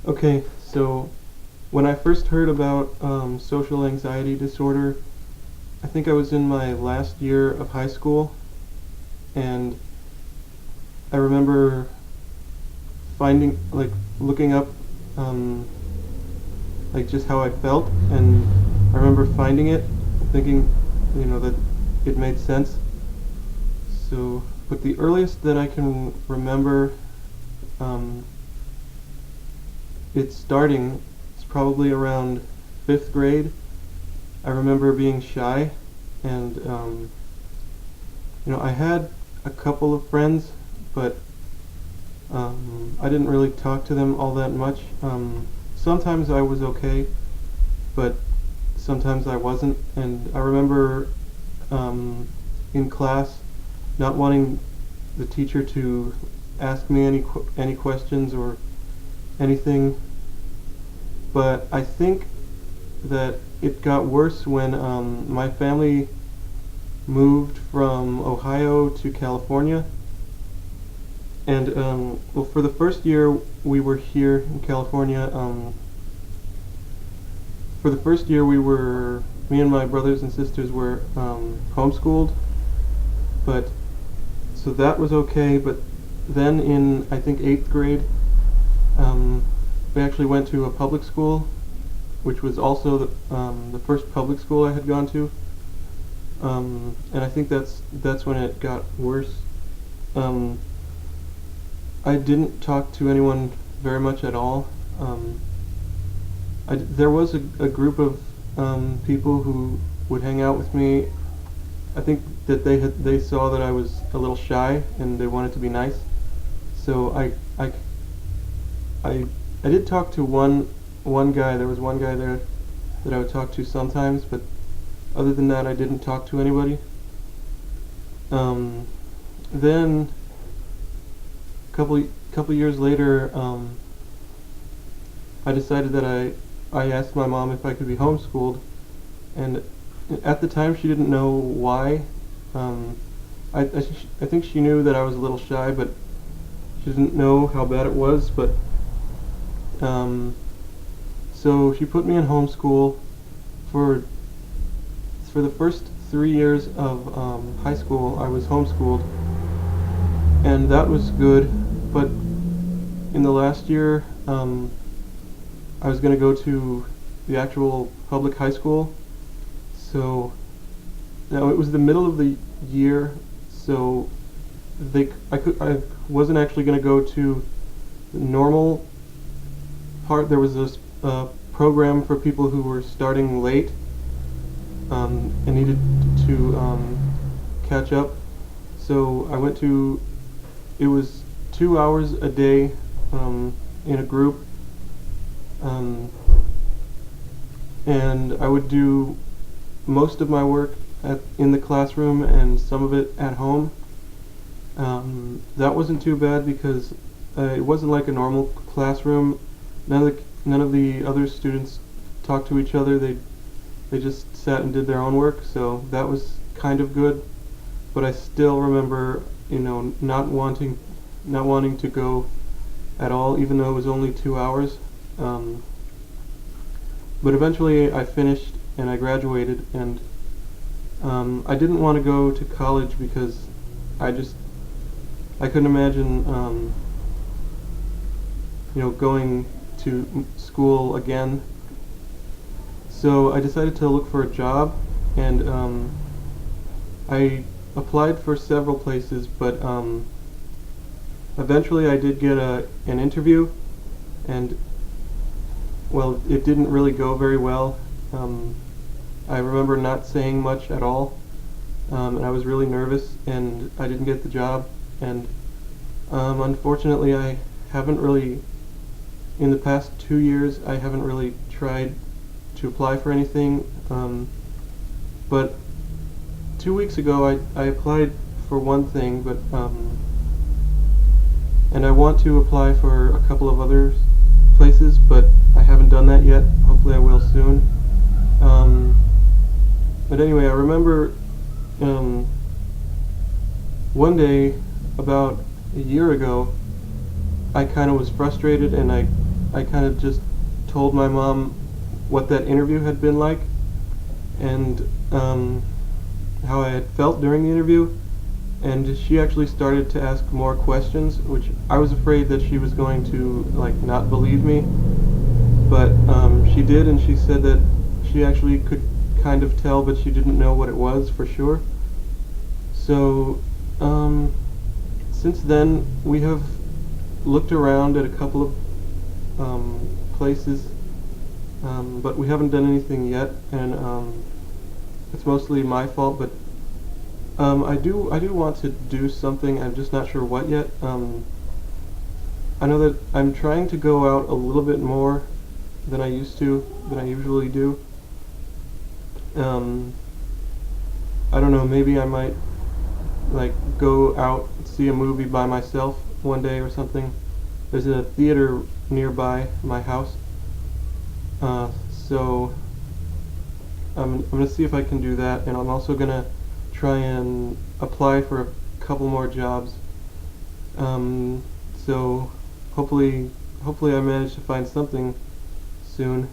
Okay, so when I first heard about social anxiety disorder, I think I was in my last year of high school, and I remember looking up, um, just how I felt, and I remember finding it, thinking, that it made sense. So, but the earliest that I can remember um, it starting is probably around fifth grade. I remember being shy, and I had a couple of friends, but I didn't really talk to them all that much. Sometimes I was okay, but sometimes I wasn't. And I remember um, in class not wanting the teacher to ask me any questions or anything. But I think that it got worse when my family moved from Ohio to California. And well, for the first year we were here in California, for the first year me and my brothers and sisters were homeschooled, but so that was okay. But then in I think eighth grade, um, we actually went to a public school, which was also the first public school I had gone to, and I think that's when it got worse. Um, I didn't talk to anyone very much at all. Um, there was a group of people who would hang out with me. I think that they saw that I was a little shy and they wanted to be nice. So I, I did talk to one guy. There was one guy there that I would talk to sometimes, but other than that, I didn't talk to anybody. Um, then couple years later, I decided that I asked my mom if I could be homeschooled, and at the time she didn't know why. Um, I think she knew that I was a little shy, but she didn't know how bad it was. But um, so she put me in homeschool for for the first 3 years of high school. I was homeschooled, and that was good. But in the last year, I was going to go to the actual public high school. So now it was the middle of the year, so I wasn't actually going to go to the normal part. There was this program for people who were starting late and needed to catch up. So I went to. It was 2 hours a day in a group, um, and I would do most of my work in the classroom and some of it at home. That wasn't too bad because it wasn't like a normal classroom. None of the other students talked to each other. They just sat and did their own work, so that was kind of good. But I still remember, not wanting to go at all, even though it was only 2 hours. But eventually I finished and I graduated, and I didn't want to go to college because I couldn't imagine going to school again. So I decided to look for a job, and I applied for several places, but eventually I did get an interview, and well, it didn't really go very well. I remember not saying much at all, and I was really nervous, and I didn't get the job. And unfortunately, I haven't really, in the past 2 years, I haven't really tried to apply for anything. But 2 weeks ago, I applied for one thing, but and I want to apply for a couple of other places, but I haven't done that yet. Hopefully I will soon. But anyway, I remember one day, about a year ago, I kind of was frustrated, and I kind of just told my mom what that interview had been like, and how I had felt during the interview, and she actually started to ask more questions, which I was afraid that she was going to like not believe me, but she did, and she said that she actually could kind of tell, but she didn't know what it was for sure. So since then we have looked around at a couple of places, but we haven't done anything yet, and it's mostly my fault. But I do want to do something. I'm just not sure what yet. I know that I'm trying to go out a little bit more than I usually do. Um, I don't know. Maybe I might like go out and see a movie by myself one day or something. There's a theater nearby my house, so I'm gonna see if I can do that, and I'm also gonna try and apply for a couple more jobs. So hopefully I manage to find something soon.